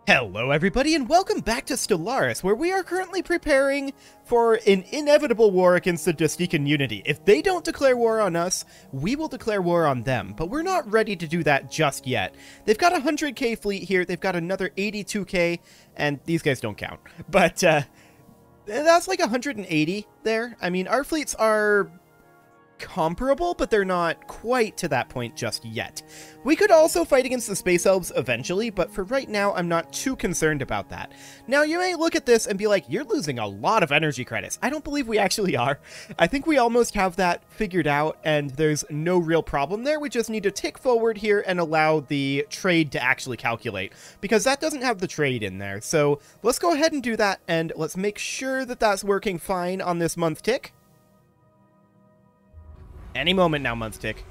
Hello everybody and welcome back to Stellaris, where we are currently preparing for an inevitable war against the Disque community. If they don't declare war on us, we will declare war on them, but we're not ready to do that just yet. They've got a 100k fleet here, they've got another 82k, and these guys don't count. But that's like 180 there. I mean, our fleets are comparable, but they're not quite to that point just yet. We could also fight against the Space Elves eventually, but for right now, I'm not too concerned about that. Now, you may look at this and be like, you're losing a lot of energy credits. I don't believe we actually are. I think we almost have that figured out, and there's no real problem there. We just need to tick forward here and allow the trade to actually calculate, because that doesn't have the trade in there. So let's go ahead and do that, and let's make sure that that's working fine on this month tick. Any moment now, month tick.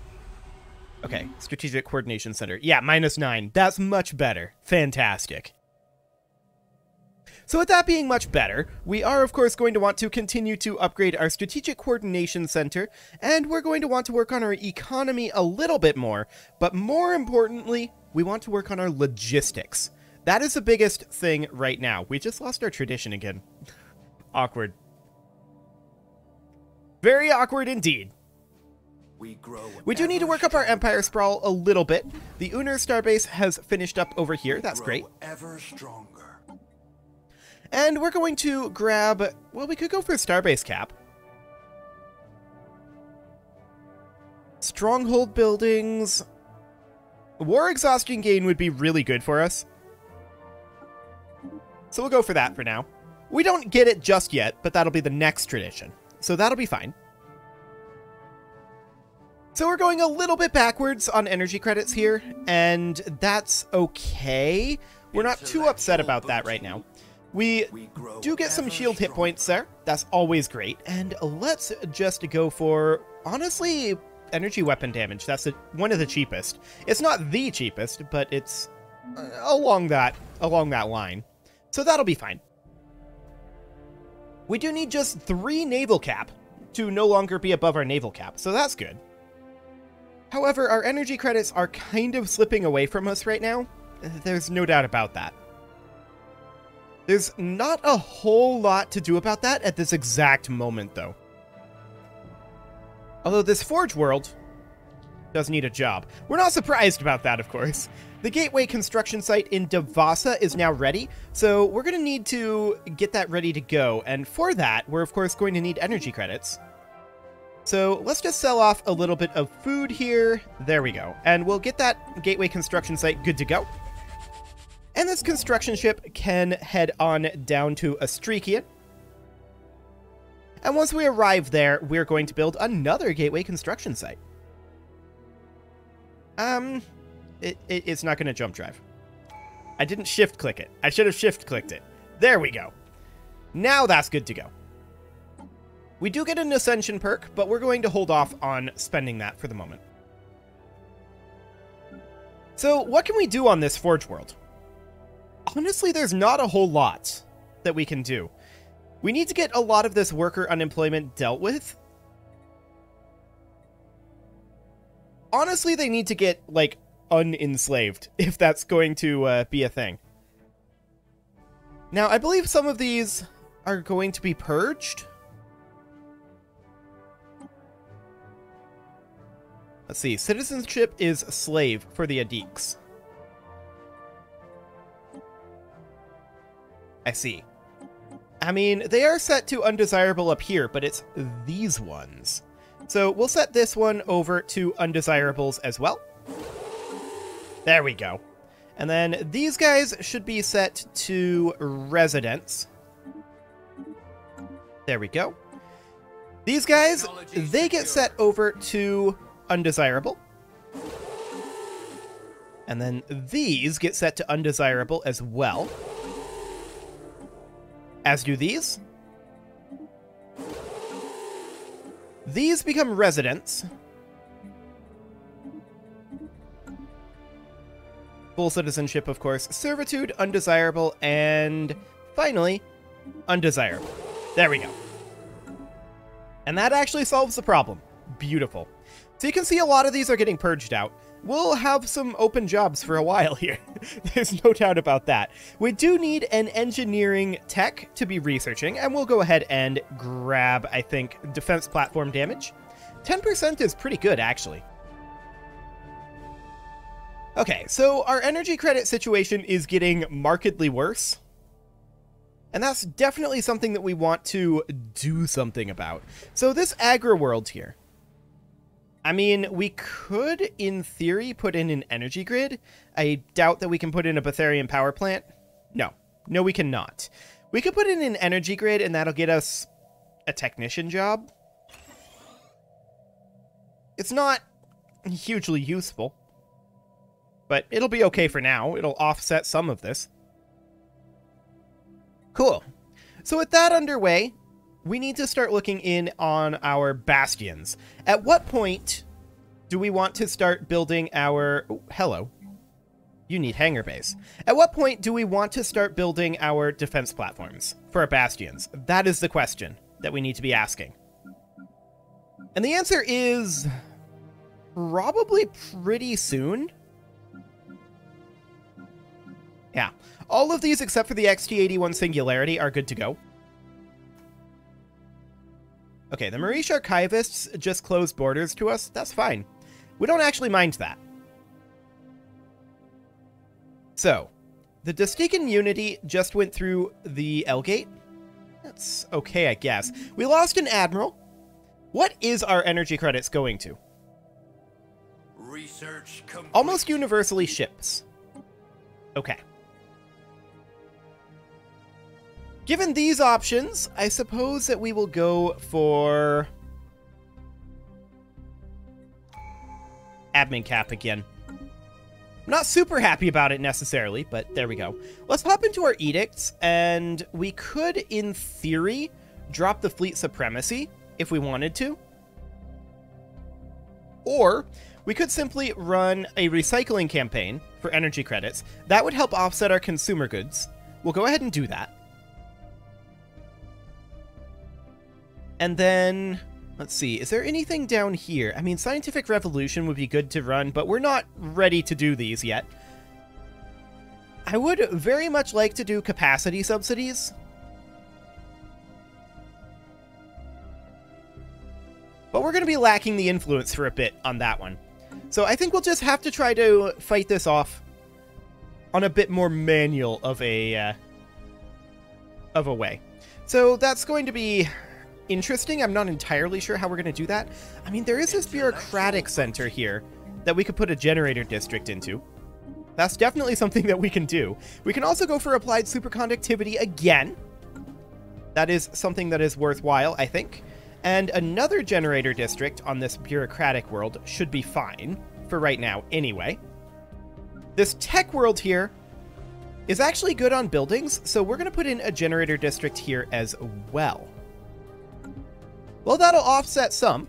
Okay, Strategic Coordination Center. Yeah, -9. That's much better. Fantastic. So with that being much better, we are of course going to want to continue to upgrade our Strategic Coordination Center, and we're going to want to work on our economy a little bit more, but more importantly, we want to work on our logistics. That is the biggest thing right now. We just lost our tradition again. Awkward. Very awkward indeed. We do need to work up our Empire Sprawl a little bit. The Uner Starbase has finished up over here. That's great. And we're going to grab... well, we could go for Starbase Cap. Stronghold buildings. War exhaustion gain would be really good for us. So we'll go for that for now. We don't get it just yet, but that'll be the next tradition. So that'll be fine. So we're going a little bit backwards on energy credits here, and that's okay. We're not too upset about that right now. We do get some shield hit points there. That's always great. And let's just go for, honestly, energy weapon damage. That's one of the cheapest. It's not the cheapest, but it's along that line. So that'll be fine. We do need just 3 naval cap to no longer be above our naval cap, so that's good. However, our energy credits are kind of slipping away from us right now. There's no doubt about that. There's not a whole lot to do about that at this exact moment, though. Although this Forge World does need a job. We're not surprised about that, of course. The Gateway construction site in Devasa is now ready, so we're going to need to get that ready to go. And for that, we're of course going to need energy credits. So let's just sell off a little bit of food here. There we go. And we'll get that Gateway construction site good to go. And this construction ship can head on down to Astrician. And once we arrive there, we're going to build another Gateway construction site. It's not going to jump drive. I didn't shift click it. I should have shift clicked it. There we go. Now that's good to go. We do get an Ascension perk, but we're going to hold off on spending that for the moment. So what can we do on this Forge World? Honestly, there's not a whole lot that we can do. We need to get a lot of this worker unemployment dealt with. Honestly, they need to get, like, unenslaved, if that's going to be a thing. Now, I believe some of these are going to be purged. Let's see, citizenship is slave for the Adiks. I see. I mean, they are set to undesirable up here, but it's these ones. So we'll set this one over to undesirables as well. There we go. And then these guys should be set to residents. There we go. These guys, they get set over to undesirable. And then these get set to undesirable as well. As do these. These become residents. Full citizenship, of course. Servitude, undesirable, and finally, undesirable. There we go. And that actually solves the problem. Beautiful. So you can see a lot of these are getting purged out. we'll have some open jobs for a while here. There's no doubt about that. We do need an engineering tech to be researching, and we'll go ahead and grab, I think, defense platform damage. 10% is pretty good, actually. Okay, so our energy credit situation is getting markedly worse. And that's definitely something that we want to do something about. So this agri world here. I mean, we could, in theory, put in an energy grid. I doubt that we can put in a Betharian power plant. No. No, we cannot. We could put in an energy grid, and that'll get us a technician job. It's not hugely useful. But it'll be okay for now. It'll offset some of this. Cool. So with that underway, we need to start looking in on our bastions. At what point do we want to start building our... Oh, hello. You need hangar base. At what point do we want to start building our defense platforms for our bastions? That is the question that we need to be asking. And the answer is probably pretty soon. Yeah. All of these, except for the XT-81 Singularity, are good to go. Okay, the Marish Archivists just closed borders to us. That's fine. We don't actually mind that. So, the Dystican Unity just went through the L-Gate. That's okay, I guess. We lost an Admiral. What is our energy credits going to? Research complete. Almost universally ships. Okay. Given these options, I suppose that we will go for admin cap again. I'm not super happy about it necessarily, but there we go. Let's hop into our edicts, and we could, in theory, drop the fleet supremacy if we wanted to. Or we could simply run a recycling campaign for energy credits. That would help offset our consumer goods. We'll go ahead and do that. And then, let's see, is there anything down here? I mean, Scientific Revolution would be good to run, but we're not ready to do these yet. I would very much like to do capacity subsidies. But we're going to be lacking the influence for a bit on that one. So I think we'll just have to try to fight this off on a bit more manual of a way. So that's going to be interesting. I'm not entirely sure how we're going to do that. I mean, there is this bureaucratic center here that we could put a generator district into. That's definitely something that we can do. We can also go for applied superconductivity again. That is something that is worthwhile, I think. And another generator district on this bureaucratic world should be fine for right now anyway. This tech world here is actually good on buildings, so we're going to put in a generator district here as well. Well, that'll offset some.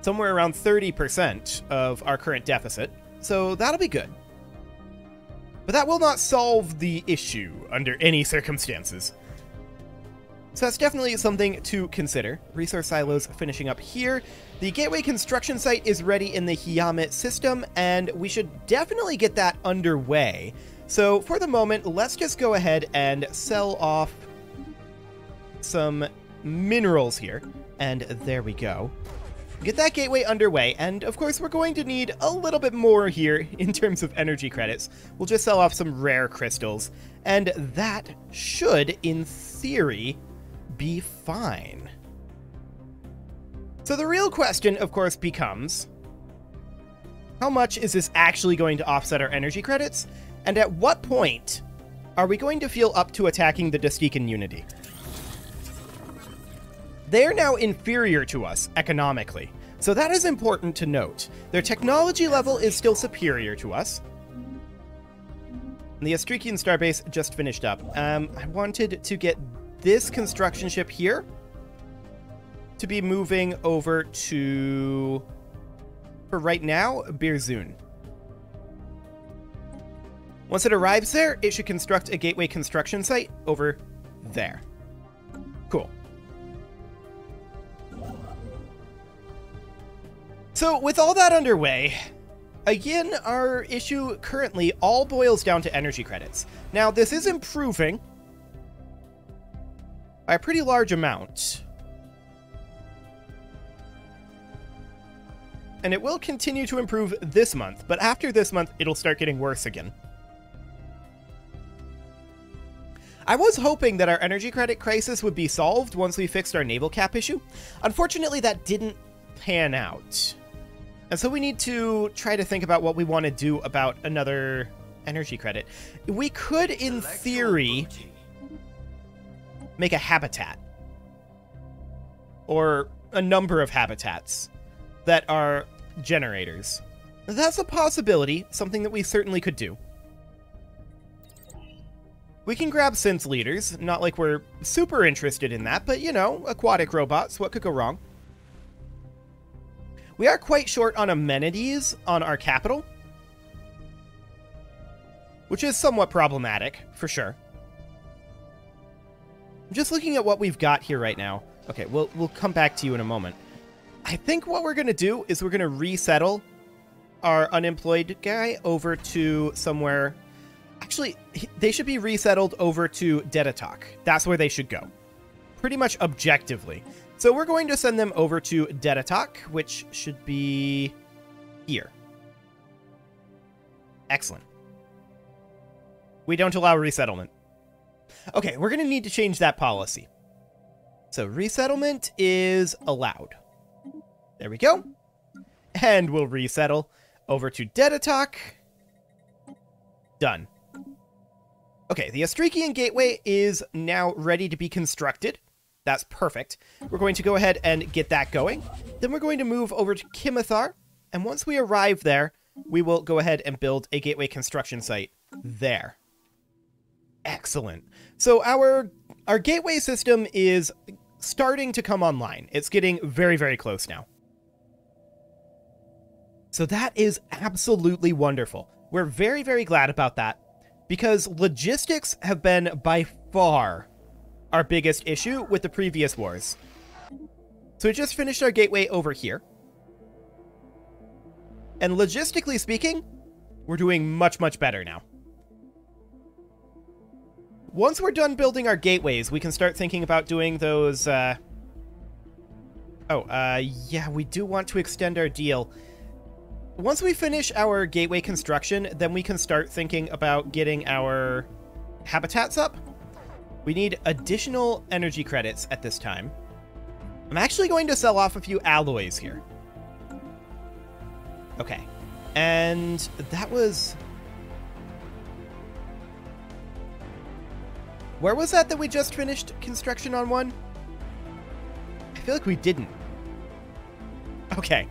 Somewhere around 30% of our current deficit, so that'll be good. But that will not solve the issue under any circumstances. So that's definitely something to consider. Resource silos finishing up here. The gateway construction site is ready in the Hiamit system, and we should definitely get that underway. So for the moment, let's just go ahead and sell off some minerals here. And there we go. Get that gateway underway, and of course we're going to need a little bit more here in terms of energy credits. We'll just sell off some rare crystals, and that should, in theory, be fine. So the real question, of course, becomes, how much is this actually going to offset our energy credits? And at what point are we going to feel up to attacking the Dystican Unity? They are now inferior to us economically, so that is important to note. Their technology level is still superior to us. And the Astrikian starbase just finished up. I wanted to get this construction ship here to be moving over to, for right now, Birzun. Once it arrives there, it should construct a gateway construction site over there. Cool. So with all that underway, again, our issue currently all boils down to energy credits. Now, this is improving by a pretty large amount. And it will continue to improve this month, but after this month, it'll start getting worse again. I was hoping that our energy credit crisis would be solved once we fixed our naval cap issue. Unfortunately, that didn't pan out. And so we need to try to think about what we want to do about another energy credit. We could, in theory, make a habitat. Or a number of habitats that are generators. That's a possibility, something that we certainly could do. We can grab synth leaders, not like we're super interested in that, but you know, aquatic robots, what could go wrong? We are quite short on amenities on our capital, which is somewhat problematic, for sure. I'm just looking at what we've got here right now. Okay, we'll come back to you in a moment. I think what we're going to do is we're going to resettle our unemployed guy over to somewhere... Actually, they should be resettled over to Detatok. That's where they should go. Pretty much objectively. So we're going to send them over to Detatok, which should be here. Excellent. We don't allow resettlement. Okay, we're going to need to change that policy. So resettlement is allowed. There we go. And we'll resettle over to Detatok. Done. Okay, the Astrikian Gateway is now ready to be constructed. That's perfect. We're going to go ahead and get that going. Then we're going to move over to Kimithar. And once we arrive there, we will go ahead and build a gateway construction site there. Excellent. So our gateway system is starting to come online. It's getting very, very close now. So that is absolutely wonderful. We're very, very glad about that, because logistics have been by far our biggest issue with the previous wars. So we just finished our gateway over here. And logistically speaking, we're doing much, much better now. Once we're done building our gateways, we can start thinking about doing those... yeah, we do want to extend our deal. Once we finish our gateway construction, then we can start thinking about getting our habitats up. We need additional energy credits at this time. I'm actually going to sell off a few alloys here. Okay. And that was... Where was that we just finished construction on one? I feel like we didn't. Okay.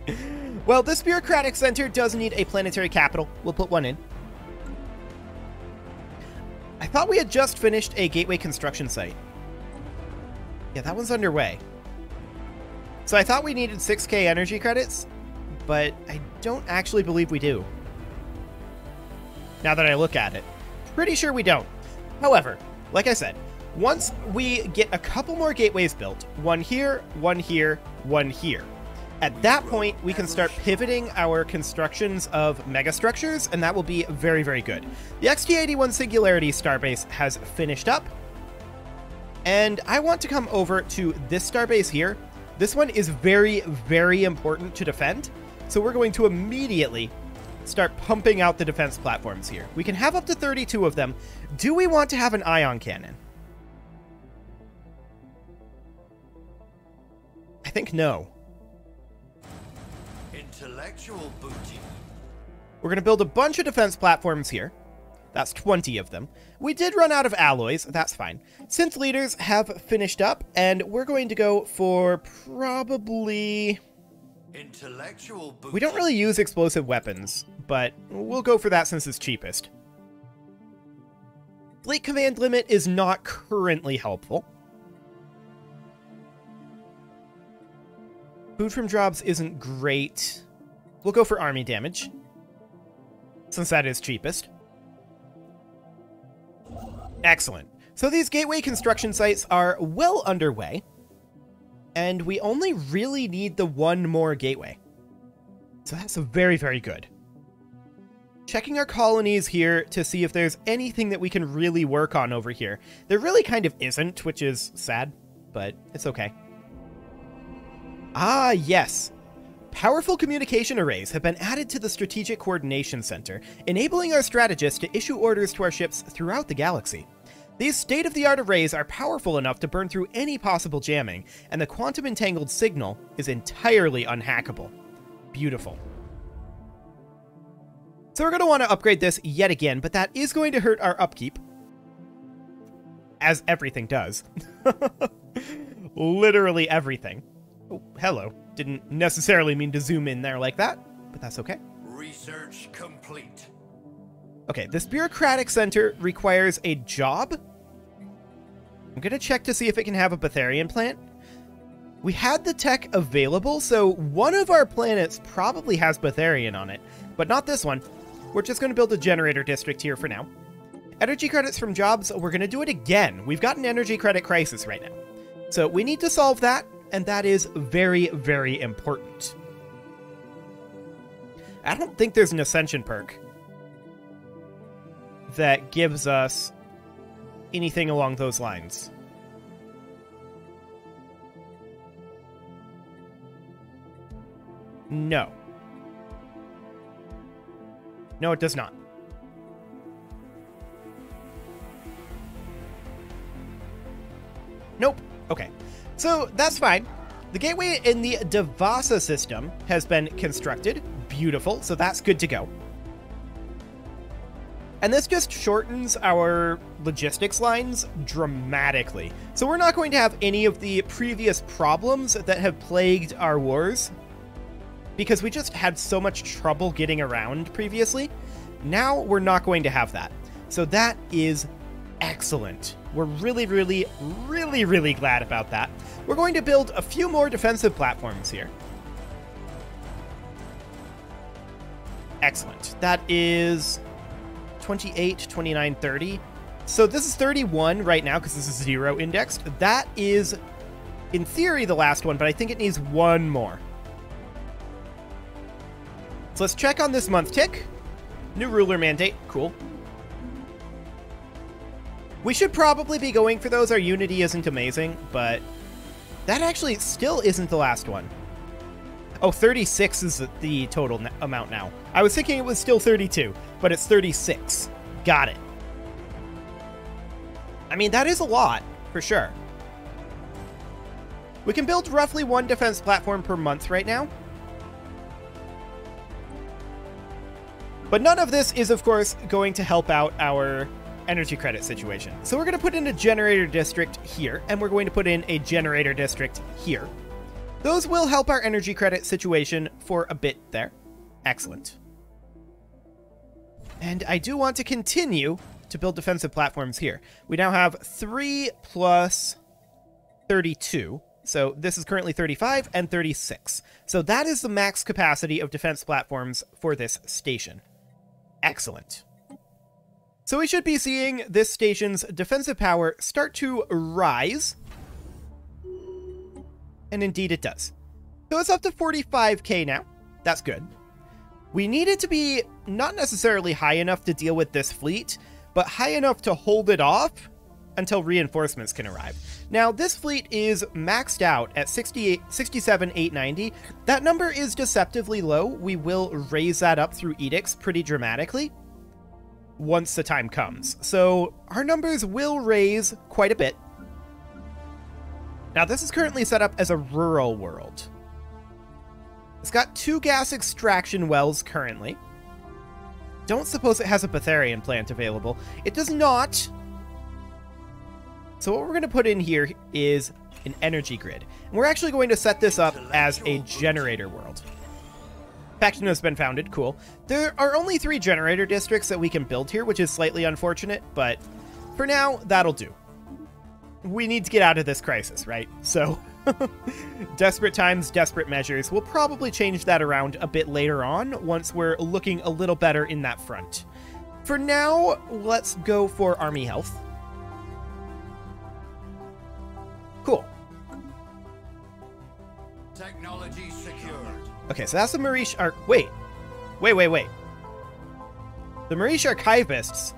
Well, this bureaucratic center does need a planetary capital. We'll put one in. I thought we had just finished a gateway construction site. Yeah, that one's underway. So I thought we needed 6k energy credits, but I don't actually believe we do. Now that I look at it. Pretty sure we don't. However, like I said, once we get a couple more gateways built, one here, one here, one here, at that point, we can start pivoting our constructions of megastructures, and that will be very, very good. The XT-81 Singularity Starbase has finished up, and I want to come over to this starbase here. This one is very, very important to defend, so we're going to immediately start pumping out the defense platforms here. We can have up to 32 of them. Do we want to have an ion cannon? I think no. Intellectual booty. We're going to build a bunch of defense platforms here. That's 20 of them. We did run out of alloys. That's fine. Synth leaders have finished up, and we're going to go for probably... Intellectual booty. We don't really use explosive weapons, but we'll go for that since it's cheapest. Fleet command limit is not currently helpful. Food from jobs isn't great. We'll go for army damage, since that is cheapest. Excellent. So these gateway construction sites are well underway, and we only really need the one more gateway. So that's very, very good. Checking our colonies here to see if there's anything that we can really work on over here. There really kind of isn't, which is sad, but it's okay. Ah, yes. Powerful communication arrays have been added to the Strategic Coordination Center, enabling our strategists to issue orders to our ships throughout the galaxy. These state-of-the-art arrays are powerful enough to burn through any possible jamming, and the quantum-entangled signal is entirely unhackable. Beautiful. So we're going to want to upgrade this yet again, but that is going to hurt our upkeep. As everything does. Literally everything. Oh, hello. Didn't necessarily mean to zoom in there like that, but that's okay. Research complete. Okay, this bureaucratic center requires a job. I'm going to check to see if it can have a Betharian plant. We had the tech available, so one of our planets probably has Betharian on it, but not this one. We're just going to build a generator district here for now. Energy credits from jobs, we're going to do it again. We've got an energy credit crisis right now. So we need to solve that, and that is very, very important. I don't think there's an Ascension perk that gives us anything along those lines. No. No, it does not. Nope. Okay. So that's fine. The gateway in the Devasa system has been constructed. Beautiful. So that's good to go. And this just shortens our logistics lines dramatically. So we're not going to have any of the previous problems that have plagued our wars, because we just had so much trouble getting around previously. Now we're not going to have that. So that is excellent. We're really, really, really, really glad about that. We're going to build a few more defensive platforms here. Excellent. That is 28, 29, 30. So this is 31 right now because this is 0 indexed. That is, in theory, the last one, but I think it needs one more. So let's check on this month tick. New ruler mandate. Cool. We should probably be going for those. Our unity isn't amazing, but that actually still isn't the last one. Oh, 36 is the total amount now. I was thinking it was still 32, but it's 36. Got it. I mean, that is a lot, for sure. We can build roughly one defense platform per month right now. But none of this is, of course, going to help out our energy credit situation. So we're going to put in a generator district here, and we're going to put in a generator district here. Those will help our energy credit situation for a bit there. Excellent. And I do want to continue to build defensive platforms here. We now have 3 plus 32. So this is currently 35 and 36. So that is the max capacity of defense platforms for this station. Excellent. So we should be seeing this station's defensive power start to rise. And indeed it does. So it's up to 45k now. That's good. We need it to be not necessarily high enough to deal with this fleet, but high enough to hold it off until reinforcements can arrive. Now, this fleet is maxed out at 67,890. That number is deceptively low. We will raise that up through edicts pretty dramatically once the time comes. So our numbers will raise quite a bit. Now, this is currently set up as a rural world. It's got 2 gas extraction wells currently. Don't suppose it has a Betharian plant available. It does not. So what we're going to put in here is an energy grid. And we're actually going to set this up as a generator world. Faction has been founded. Cool. There are only 3 generator districts that we can build here, which is slightly unfortunate, but for now, that'll do. We need to get out of this crisis, right? So, desperate times, desperate measures. We'll probably change that around a bit later on once we're looking a little better in that front. For now, let's go for army health. Cool. Technology secured. Okay, so that's the Marish Wait. The Marish Archivists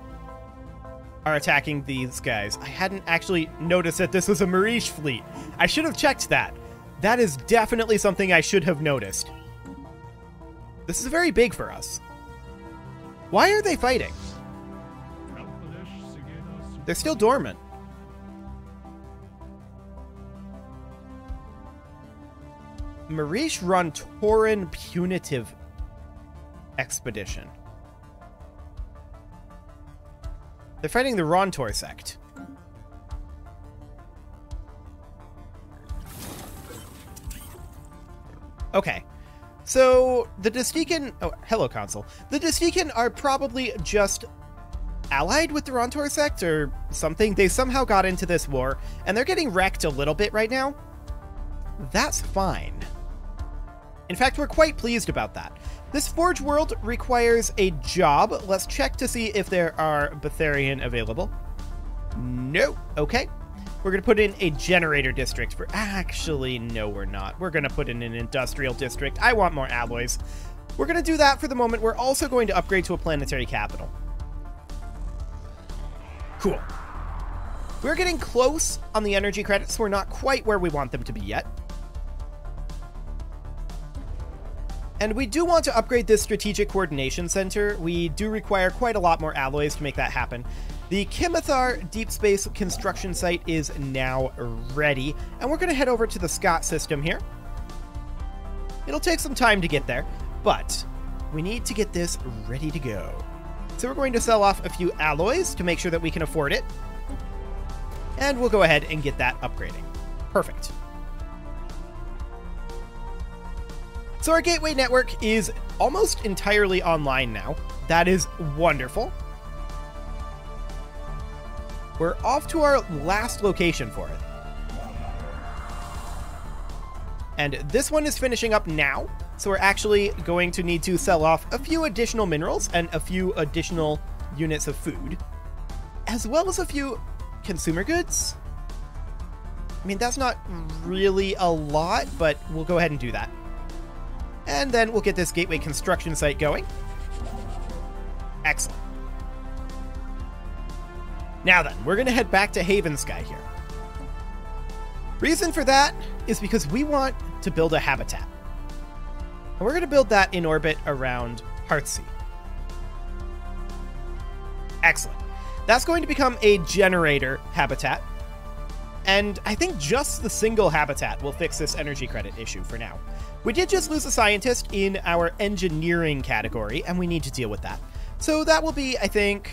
are attacking these guys. I hadn't actually noticed that this was a Marish fleet. I should have checked that. That is definitely something I should have noticed. This is very big for us. Why are they fighting? They're still dormant. Marish Rontoran Punitive Expedition. They're fighting the Rontor sect. Okay. So, the Dystican... Oh, hello, console. The Dystican are probably just allied with the Rontor sect or something. They somehow got into this war, and they're getting wrecked a little bit right now. That's fine. In fact, we're quite pleased about that. This Forge world requires a job. Let's check to see if there are Betharian available. No. Okay. We're going to put in a generator district for... Actually, no, we're not. We're going to put in an industrial district. I want more alloys. We're going to do that for the moment. We're also going to upgrade to a planetary capital. Cool. We're getting close on the energy credits. We're not quite where we want them to be yet. And we do want to upgrade this Strategic Coordination Center. We do require quite a lot more alloys to make that happen. The Kimithar Deep Space Construction Site is now ready, and we're going to head over to the Scott system here. It'll take some time to get there, but we need to get this ready to go. So we're going to sell off a few alloys to make sure that we can afford it. And we'll go ahead and get that upgrading. Perfect. So our gateway network is almost entirely online now. That is wonderful. We're off to our last location for it. And this one is finishing up now, so we're actually going to need to sell off a few additional minerals and a few additional units of food, as well as a few consumer goods. I mean, that's not really a lot, but we'll go ahead and do that. And then we'll get this gateway construction site going. Excellent. Now then, we're going to head back to Haven Sky here. Reason for that is because we want to build a habitat. And we're going to build that in orbit around Heartsea. Excellent. That's going to become a generator habitat. And I think just the single habitat will fix this energy credit issue for now. We did just lose a scientist in our engineering category, and we need to deal with that. So that will be, I think,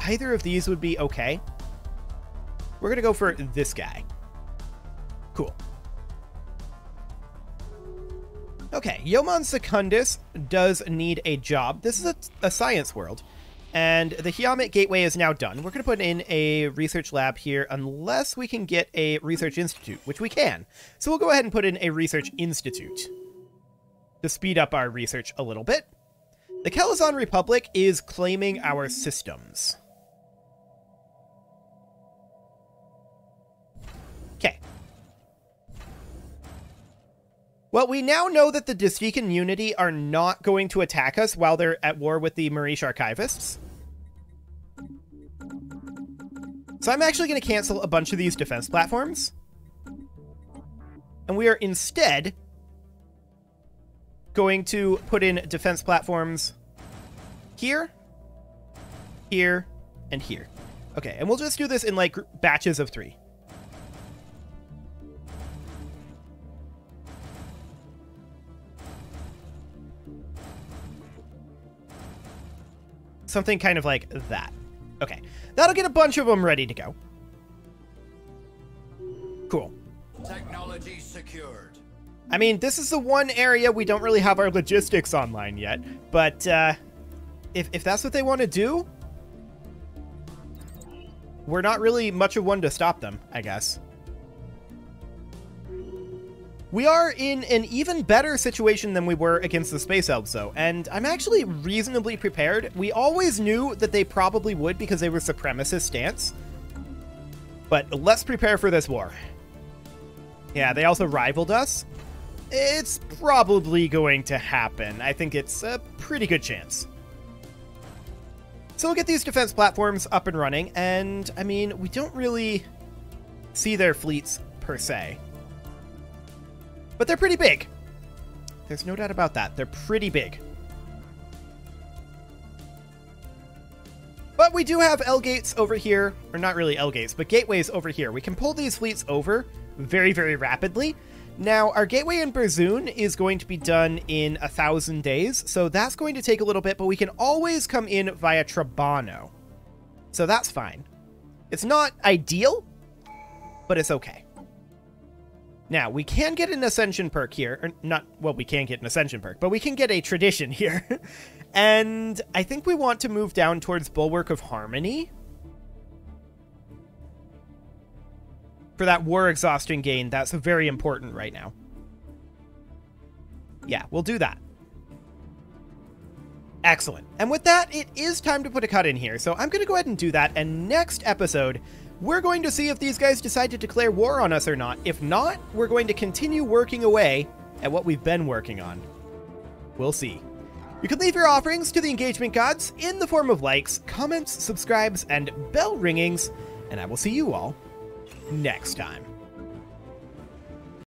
either of these would be okay. We're going to go for this guy. Cool. Okay, Yeoman Secundus does need a job. This is a science world, and the Hiamit Gateway is now done. We're going to put in a research lab here unless we can get a research institute, which we can. So we'll go ahead and put in a research institute to speed up our research a little bit. The Kelazon Republic is claiming our systems. Okay. Well, we now know that the Dystican Unity are not going to attack us while they're at war with the Marish Archivists. So I'm actually going to cancel a bunch of these defense platforms. And we are instead going to put in defense platforms here, here, and here. Okay, and we'll just do this in like batches of 3. Something kind of like that. Okay, that'll get a bunch of them ready to go. Cool. Technology secured. I mean, this is the one area we don't really have our logistics online yet, but if that's what they want to do, we're not really much of one to stop them, I guess. We are in an even better situation than we were against the Space Elves, though, and I'm actually reasonably prepared. We always knew that they probably would because they were supremacist stance, but let's prepare for this war. Yeah, they also rivaled us. It's probably going to happen. I think it's a pretty good chance. So we'll get these defense platforms up and running, and, I mean, we don't really see their fleets per se. But they're pretty big. There's no doubt about that. They're pretty big. But we do have L-gates over here, or not really L-gates, but gateways over here. We can pull these fleets over very, very rapidly. Now, our gateway in Berzoon is going to be done in 1,000 days, so that's going to take a little bit, but we can always come in via Trabano. So that's fine. It's not ideal, but it's okay. Now, we can get an Ascension perk here, or not, well, we can get an Ascension perk, but we can get a Tradition here. And I think we want to move down towards Bulwark of Harmony for that war exhaustion gain. That's very important right now. Yeah, we'll do that. Excellent. And with that, it is time to put a cut in here. So I'm going to go ahead and do that. And next episode, we're going to see if these guys decide to declare war on us or not. If not, we're going to continue working away at what we've been working on. We'll see. You can leave your offerings to the engagement gods in the form of likes, comments, subscribes, and bell ringings. And I will see you all next time.